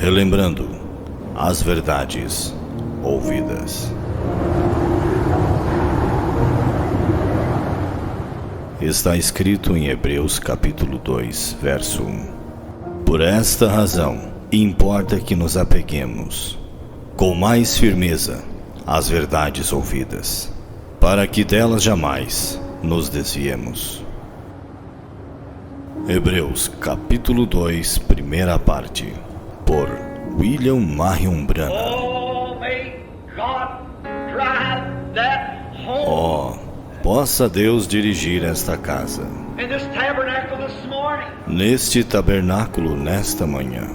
relembrando as verdades ouvidas. Está escrito em Hebreus capítulo 2, verso 1. Por esta razão, importa que nos apeguemos com mais firmeza às verdades ouvidas, para que delas jamais nos desviemos. Hebreus capítulo 2, primeira parte, por William Marion Branham. Possa Deus dirigir esta casa, neste tabernáculo nesta manhã.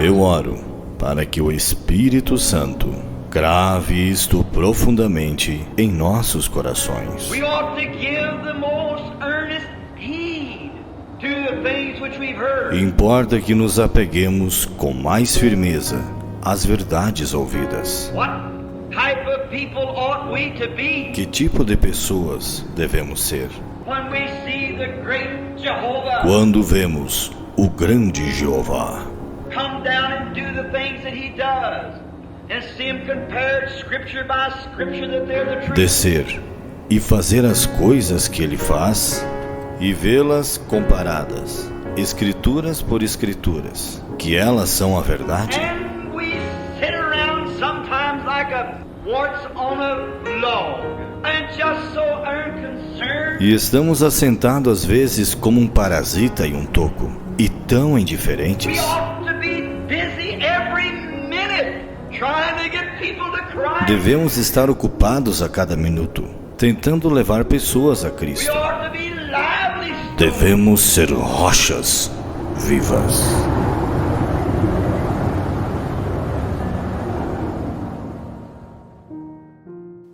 Eu oro para que o Espírito Santo grave isto profundamente em nossos corações. Importa que nos apeguemos com mais firmeza às verdades ouvidas. Que tipo de pessoas devemos ser quando vemos o grande Jeová descer e fazer as coisas que ele faz e vê-las comparadas, escrituras por escrituras, que elas são a verdade? E estamos assentados às vezes como um parasita em um toco, e tão indiferentes. Devemos estar ocupados a cada minuto, tentando levar pessoas a Cristo. Devemos ser rochas vivas.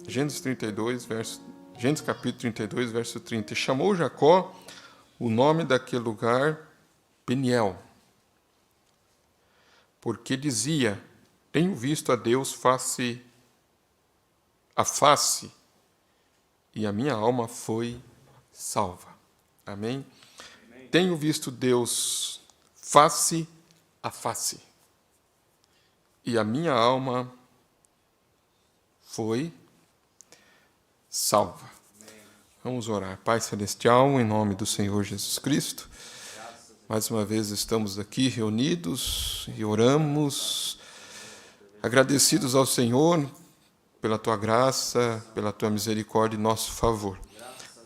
Gênesis capítulo 32, verso 30. E chamou Jacó o nome daquele lugar Peniel, porque dizia: tenho visto a Deus face a face, e a minha alma foi salva. Amém? Amém. Tenho visto Deus face a face, e a minha alma foi salva. Amém. Vamos orar. Pai Celestial, em nome do Senhor Jesus Cristo, mais uma vez estamos aqui reunidos e oramos, agradecidos ao Senhor pela Tua graça, pela Tua misericórdia em nosso favor.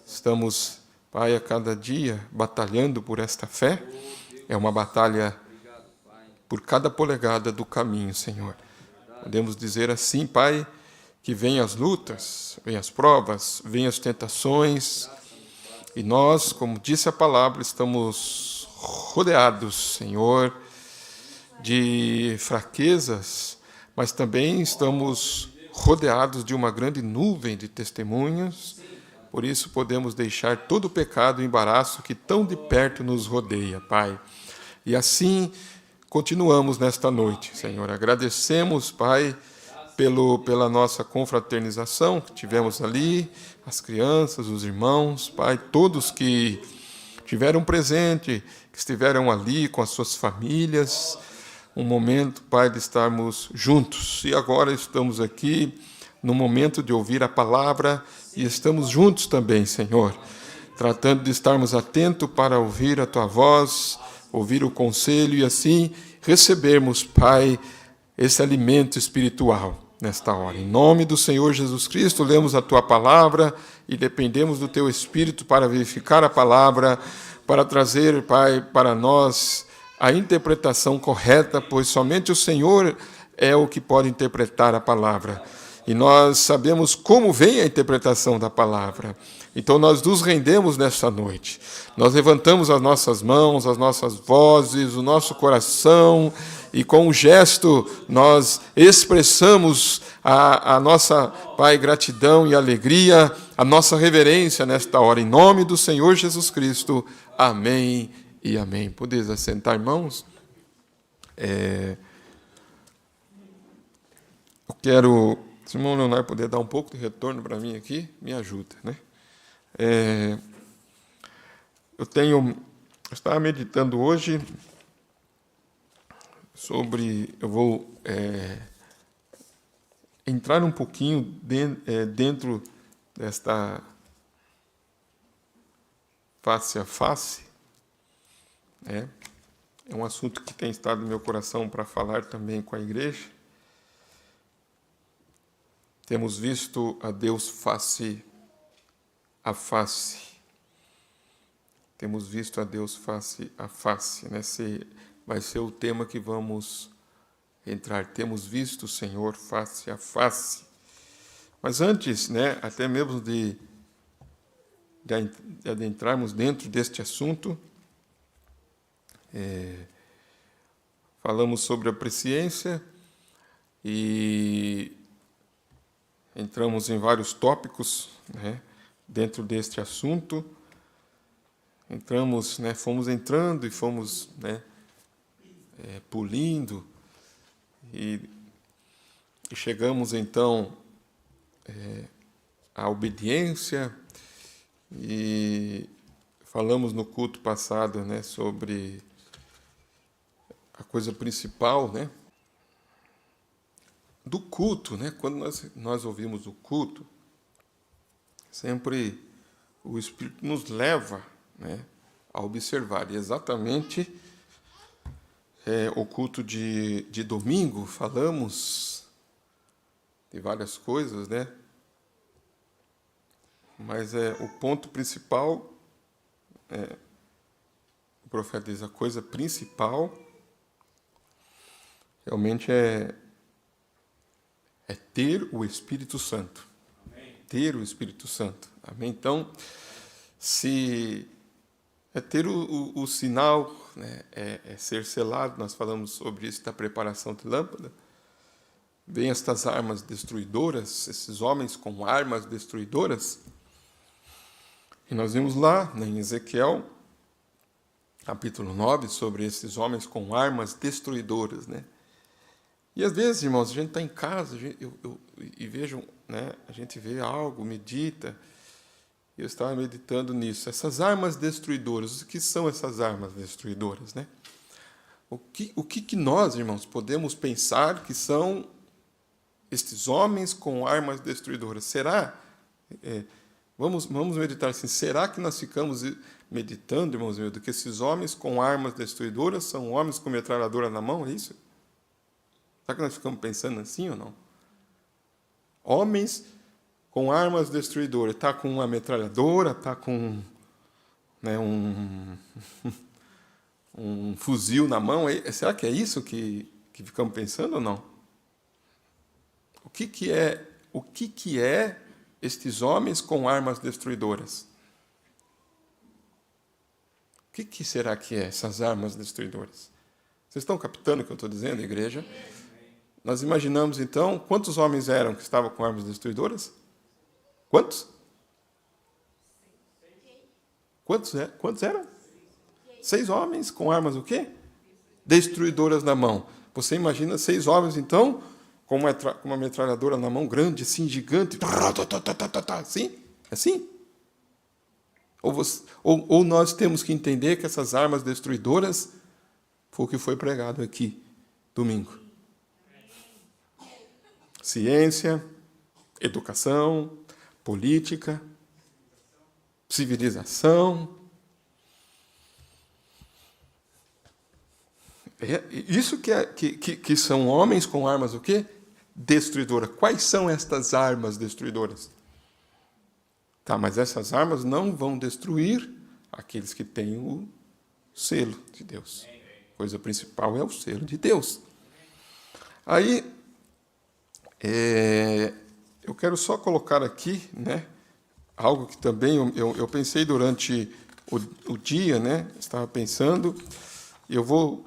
Estamos, Pai, a cada dia batalhando por esta fé. É uma batalha por cada polegada do caminho, Senhor. Podemos dizer assim, Pai, que vêm as lutas, vêm as provas, vêm as tentações, e nós, como disse a palavra, estamos rodeados, Senhor, de fraquezas, mas também estamos rodeados de uma grande nuvem de testemunhas. Por isso podemos deixar todo o pecado e embaraço que tão de perto nos rodeia, Pai. E assim continuamos nesta noite, Senhor. Agradecemos, Pai, pela nossa confraternização que tivemos ali, as crianças, os irmãos, Pai, todos que tiveram presente, que estiveram ali com as suas famílias, um momento, Pai, de estarmos juntos. E agora estamos aqui no momento de ouvir a palavra e estamos juntos também, Senhor, tratando de estarmos atentos para ouvir a Tua voz, ouvir o conselho e assim recebermos, Pai, esse alimento espiritual nesta hora. Em nome do Senhor Jesus Cristo, lemos a Tua palavra e dependemos do Teu Espírito para verificar a palavra, para trazer, Pai, para nós a interpretação correta, pois somente o Senhor é o que pode interpretar a palavra. E nós sabemos como vem a interpretação da palavra. Então nós nos rendemos nesta noite. Nós levantamos as nossas mãos, as nossas vozes, o nosso coração, e com um gesto nós expressamos a nossa, Pai, gratidão e alegria, a nossa reverência nesta hora. Em nome do Senhor Jesus Cristo. Amém e amém. Podeis assentar, irmãos? Eu quero, se o irmão Leonardo puder dar um pouco de retorno para mim aqui, me ajuda, né? Eu tenho Eu estava meditando hoje sobre... Eu vou entrar um pouquinho dentro desta face a face. É um assunto que tem estado no meu coração para falar também com a igreja. Temos visto a Deus face a face. Temos visto a Deus face a face. Esse vai ser o tema que vamos entrar. Temos visto o Senhor face a face. Mas antes, até mesmo de adentrarmos dentro deste assunto, falamos sobre a presciência e entramos em vários tópicos, dentro deste assunto. Fomos entrando e fomos pulindo e chegamos então à obediência e falamos no culto passado sobre a coisa principal do culto. Quando nós ouvimos o culto, sempre o Espírito nos leva a observar. E exatamente o culto de domingo, falamos de várias coisas, mas o ponto principal, o profeta diz, a coisa principal realmente é ter o Espírito Santo. Amém. Ter o Espírito Santo. Amém? Então, se é ter o sinal, é ser selado, nós falamos sobre isso da preparação de lâmpada, vem estas armas destruidoras, esses homens com armas destruidoras, e nós vimos lá, em Ezequiel, capítulo 9, sobre esses homens com armas destruidoras, E às vezes, irmãos, a gente está em casa e vejo, a gente vê algo, medita. Eu estava meditando nisso. Essas armas destruidoras, o que são essas armas destruidoras? O que nós, irmãos, podemos pensar que são estes homens com armas destruidoras? Será? Vamos meditar assim. Será que nós ficamos meditando, irmãos meus, que esses homens com armas destruidoras são homens com metralhadora na mão? É isso? Será que nós ficamos pensando assim ou não? Homens com armas destruidoras. Está com uma metralhadora, está com um fuzil na mão. Será que é isso que ficamos pensando ou não? O que é estes homens com armas destruidoras? O que será que é essas armas destruidoras? Vocês estão captando o que eu estou dizendo, igreja? Nós imaginamos, então, quantos homens eram que estavam com armas destruidoras? Quantos? Quantos eram? 6 homens com armas o quê? Destruidoras na mão. Você imagina 6 homens, então, com uma metralhadora na mão grande, assim, gigante. Assim? Assim? Ou nós temos que entender que essas armas destruidoras foi o que foi pregado aqui, domingo. Ciência, educação, política, civilização. Isso que são homens com armas o quê? Destruidoras. Quais são estas armas destruidoras? Mas essas armas não vão destruir aqueles que têm o selo de Deus. A coisa principal é o selo de Deus. Aí, eu quero só colocar aqui, algo que também eu pensei durante o dia, estava pensando, e eu vou,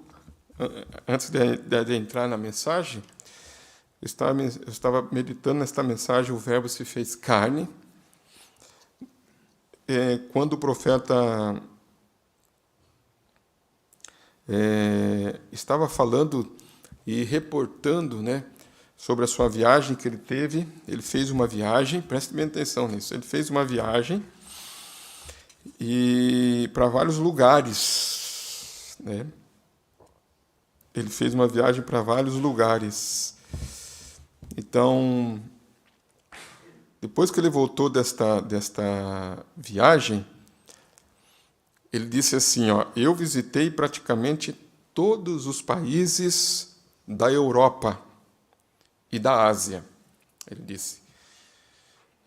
antes de entrar na mensagem, eu estava meditando nesta mensagem, o Verbo se fez carne. Quando o profeta estava falando e reportando, sobre a sua viagem que ele teve. Ele fez uma viagem, preste bem atenção nisso, ele fez uma viagem e para vários lugares, né? Ele fez uma viagem para vários lugares. Então, depois que ele voltou desta viagem, ele disse assim, eu visitei praticamente todos os países da Europa e da Ásia, ele disse.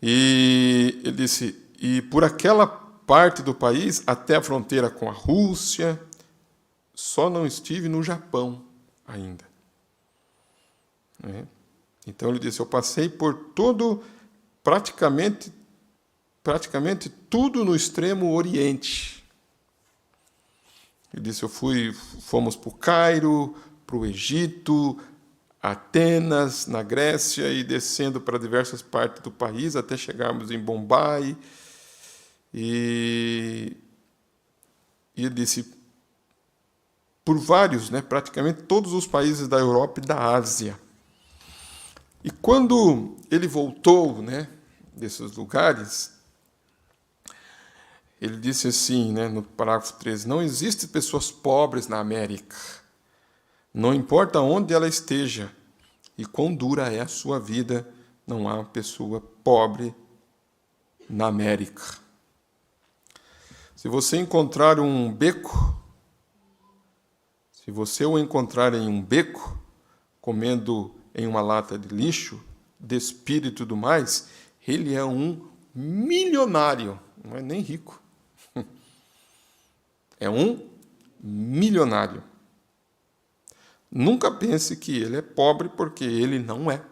E ele disse, e por aquela parte do país, até a fronteira com a Rússia, só não estive no Japão ainda. Então ele disse, eu passei por praticamente tudo no extremo oriente. Ele disse, fomos para o Cairo, para o Egito, Atenas, na Grécia, e descendo para diversas partes do país, até chegarmos em Bombai. E ele disse, por vários, praticamente todos os países da Europa e da Ásia. E quando ele voltou, desses lugares, ele disse assim, no parágrafo 13, não existem pessoas pobres na América. Não importa onde ela esteja e quão dura é a sua vida, não há pessoa pobre na América. Se você encontrar um beco, se você o encontrar em um beco, comendo em uma lata de lixo, despido e tudo mais, ele é um milionário, não é nem rico. É um milionário. Nunca pense que ele é pobre, porque ele não é.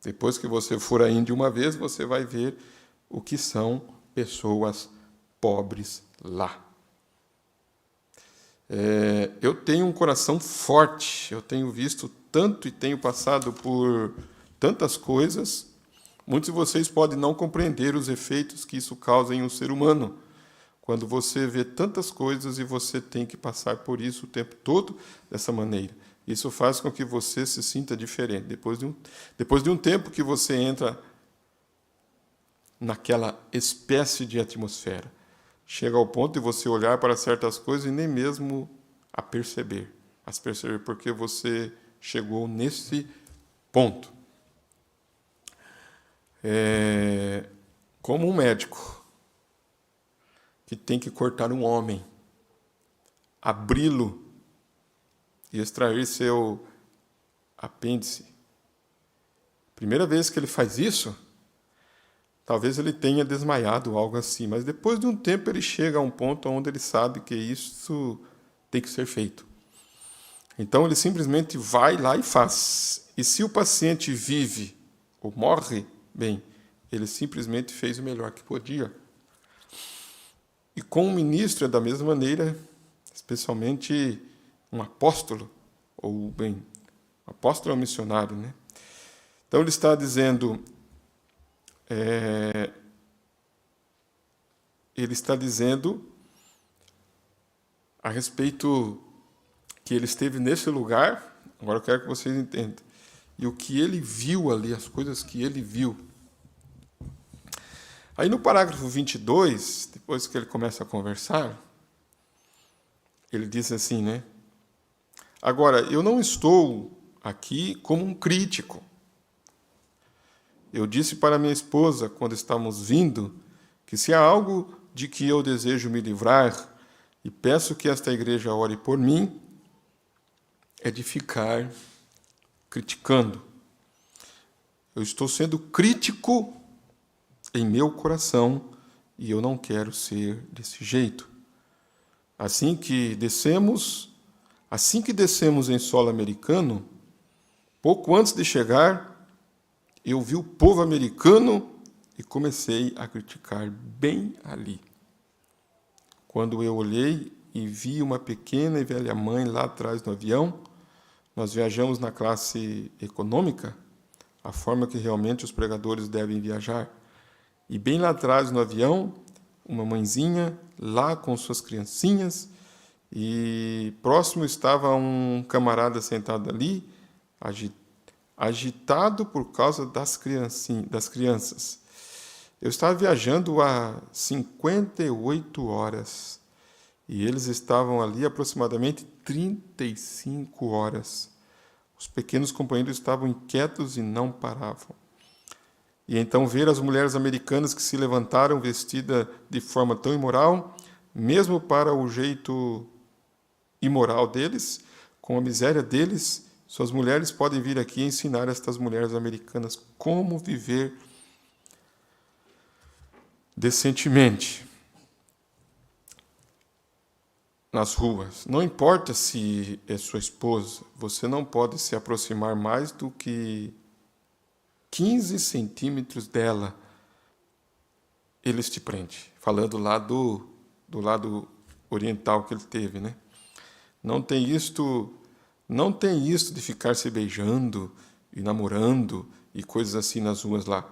Depois que você for à Índia uma vez, você vai ver o que são pessoas pobres lá. Eu tenho um coração forte, eu tenho visto tanto e tenho passado por tantas coisas. Muitos de vocês podem não compreender os efeitos que isso causa em um ser humano, quando você vê tantas coisas e você tem que passar por isso o tempo todo dessa maneira. Isso faz com que você se sinta diferente. Depois de um tempo que você entra naquela espécie de atmosfera, chega ao ponto de você olhar para certas coisas e nem mesmo as perceber, porque você chegou nesse ponto. Como um médico que tem que cortar um homem, abri-lo e extrair seu apêndice. Primeira vez que ele faz isso, talvez ele tenha desmaiado, algo assim, mas depois de um tempo ele chega a um ponto onde ele sabe que isso tem que ser feito. Então ele simplesmente vai lá e faz. E se o paciente vive ou morre, bem, ele simplesmente fez o melhor que podia. E com um ministro é da mesma maneira, especialmente um apóstolo, um apóstolo é um missionário, Então ele está dizendo, a respeito que ele esteve nesse lugar, agora eu quero que vocês entendam, e o que ele viu ali, as coisas que ele viu. Aí no parágrafo 22, depois que ele começa a conversar, ele diz assim, agora, eu não estou aqui como um crítico. Eu disse para minha esposa, quando estávamos vindo, que se há algo de que eu desejo me livrar, e peço que esta igreja ore por mim, é de ficar criticando. Eu estou sendo crítico em meu coração, e eu não quero ser desse jeito. Assim que descemos em solo americano, pouco antes de chegar, eu vi o povo americano e comecei a criticar bem ali. Quando eu olhei e vi uma pequena e velha mãe lá atrás no avião, nós viajamos na classe econômica, a forma que realmente os pregadores devem viajar. E bem lá atrás no avião, uma mãezinha lá com suas criancinhas, e próximo estava um camarada sentado ali, agitado por causa das crianças. Eu estava viajando há 58 horas e eles estavam ali aproximadamente 35 horas. Os pequenos companheiros estavam inquietos e não paravam. E então ver as mulheres americanas que se levantaram vestidas de forma tão imoral, mesmo para o jeito imoral deles, com a miséria deles, suas mulheres podem vir aqui ensinar estas mulheres americanas como viver decentemente nas ruas. Não importa se é sua esposa, você não pode se aproximar mais do que 15 centímetros dela, eles te prendem. Falando lá do lado oriental que ele teve, né? Não tem isto de ficar se beijando e namorando e coisas assim nas ruas lá.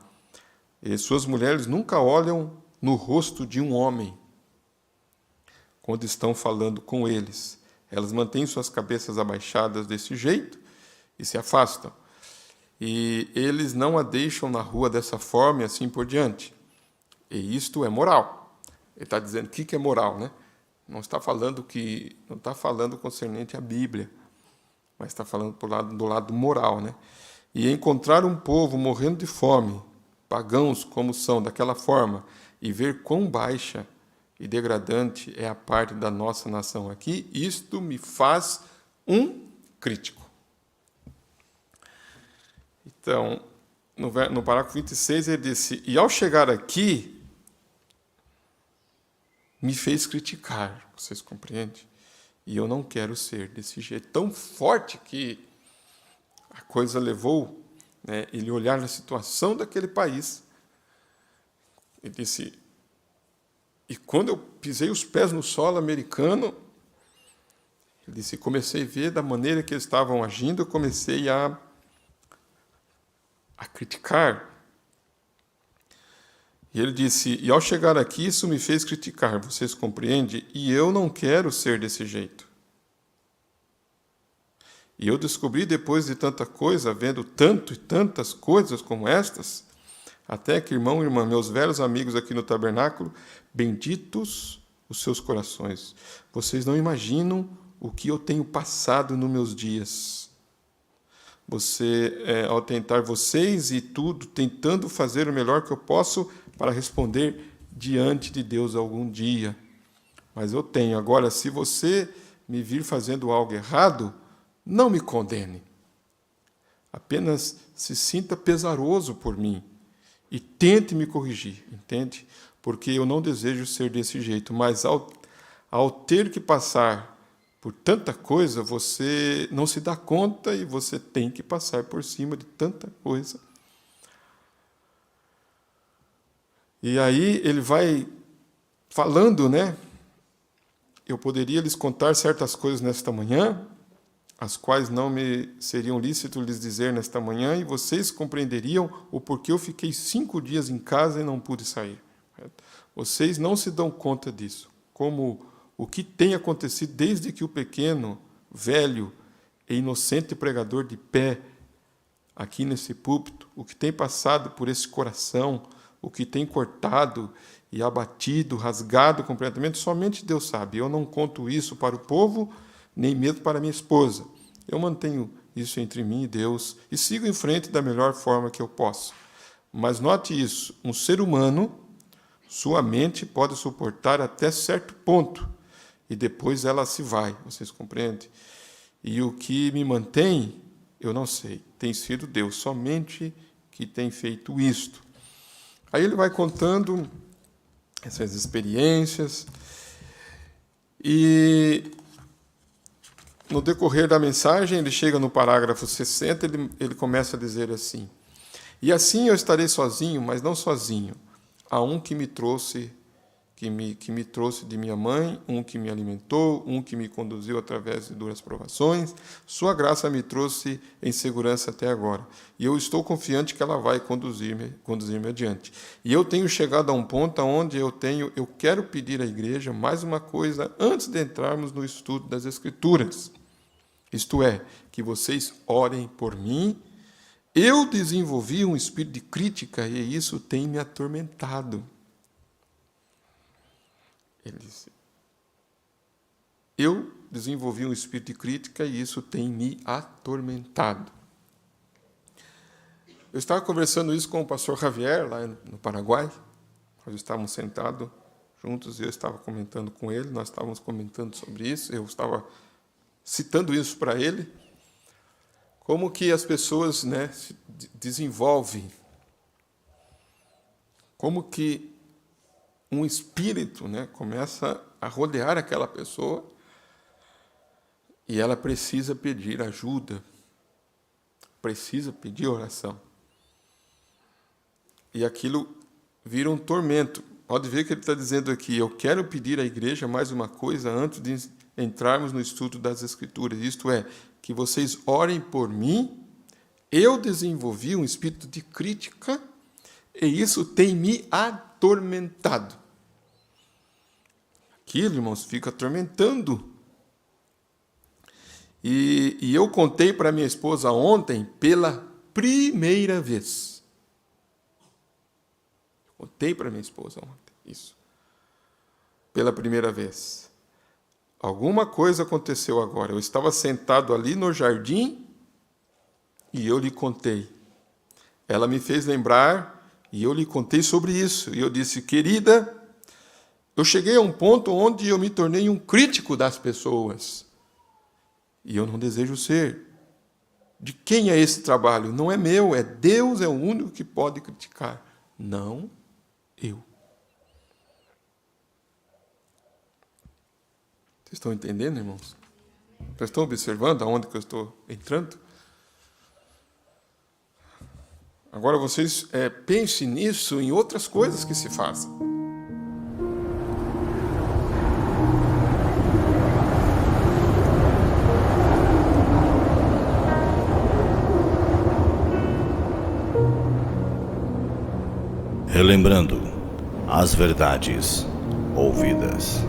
E suas mulheres nunca olham no rosto de um homem quando estão falando com eles. Elas mantêm suas cabeças abaixadas desse jeito e se afastam. E eles não a deixam na rua dessa forma e assim por diante. E isto é moral. Ele está dizendo o que é moral, né? Não está falando concernente à Bíblia, mas está falando do lado moral, né? E encontrar um povo morrendo de fome, pagãos como são, daquela forma, e ver quão baixa e degradante é a parte da nossa nação aqui, isto me faz um crítico. Então, no parágrafo 26, ele disse, e ao chegar aqui, me fez criticar, vocês compreendem? E eu não quero ser desse jeito. Tão forte que a coisa levou, né, ele olhar na situação daquele país. Ele disse, e quando eu pisei os pés no solo americano, ele disse, comecei a ver da maneira que eles estavam agindo, eu comecei a criticar. E ele disse, e ao chegar aqui, isso me fez criticar, vocês compreendem? E eu não quero ser desse jeito. E eu descobri, depois de tanta coisa, vendo tanto e tantas coisas como estas, até que, irmão e irmã, meus velhos amigos aqui no tabernáculo, benditos os seus corações. Vocês não imaginam o que eu tenho passado nos meus dias. Ao tentar vocês e tudo, tentando fazer o melhor que eu posso para responder diante de Deus algum dia. Mas eu tenho. Agora, se você me vir fazendo algo errado, não me condene. Apenas se sinta pesaroso por mim e tente me corrigir, entende? Porque eu não desejo ser desse jeito, mas ao ter que passar por tanta coisa, você não se dá conta e você tem que passar por cima de tanta coisa. E aí ele vai falando, né? Eu poderia lhes contar certas coisas nesta manhã, as quais não me seriam lícito lhes dizer nesta manhã, e vocês compreenderiam o porquê eu fiquei 5 dias em casa e não pude sair. Vocês não se dão conta disso, como o que tem acontecido desde que o pequeno, velho e inocente pregador de pé aqui nesse púlpito, o que tem passado por esse coração, o que tem cortado e abatido, rasgado completamente, somente Deus sabe. Eu não conto isso para o povo, nem mesmo para minha esposa. Eu mantenho isso entre mim e Deus e sigo em frente da melhor forma que eu posso. Mas note isso, um ser humano, sua mente pode suportar até certo ponto e depois ela se vai, vocês compreendem? E o que me mantém, eu não sei, tem sido Deus, somente que tem feito isto. Aí ele vai contando essas experiências e no decorrer da mensagem, ele chega no parágrafo 60, ele começa a dizer assim, e assim eu estarei sozinho, mas não sozinho. Há um que me trouxe, que me trouxe de minha mãe, um que me alimentou, um que me conduziu através de duras provações. Sua graça me trouxe em segurança até agora. E eu estou confiante que ela vai conduzir-me adiante. E eu tenho chegado a um ponto onde eu quero pedir à igreja mais uma coisa antes de entrarmos no estudo das Escrituras. Isto é, que vocês orem por mim Eu desenvolvi um espírito de crítica e isso tem me atormentado. Ele disse, eu desenvolvi um espírito de crítica e isso tem me atormentado. Eu estava conversando isso com o pastor Javier, lá no Paraguai. Nós estávamos sentados juntos e eu estava comentando com ele, nós estávamos comentando sobre isso, eu estava citando isso para ele, como que as pessoas, né, se desenvolvem, como que um espírito, né, começa a rodear aquela pessoa e ela precisa pedir ajuda, precisa pedir oração. E aquilo vira um tormento. Pode ver que ele está dizendo aqui, eu quero pedir à igreja mais uma coisa antes de entrarmos no estudo das Escrituras. Isto é, que vocês orem por mim. Eu desenvolvi um espírito de crítica e isso tem me atormentado. Aquilo, irmãos, fica atormentando. E eu contei para minha esposa ontem pela primeira vez. Contei para minha esposa ontem isso. Pela primeira vez. Alguma coisa aconteceu agora. Eu estava sentado ali no jardim e eu lhe contei. Ela me fez lembrar e eu lhe contei sobre isso. E eu disse, querida, eu cheguei a um ponto onde eu me tornei um crítico das pessoas. E eu não desejo ser. De quem é esse trabalho? Não é meu, é Deus, é o único que pode criticar. Não eu. Vocês estão entendendo, irmãos? Vocês estão observando aonde que eu estou entrando? Agora vocês pensem nisso em outras coisas que se fazem. Relembrando as verdades ouvidas.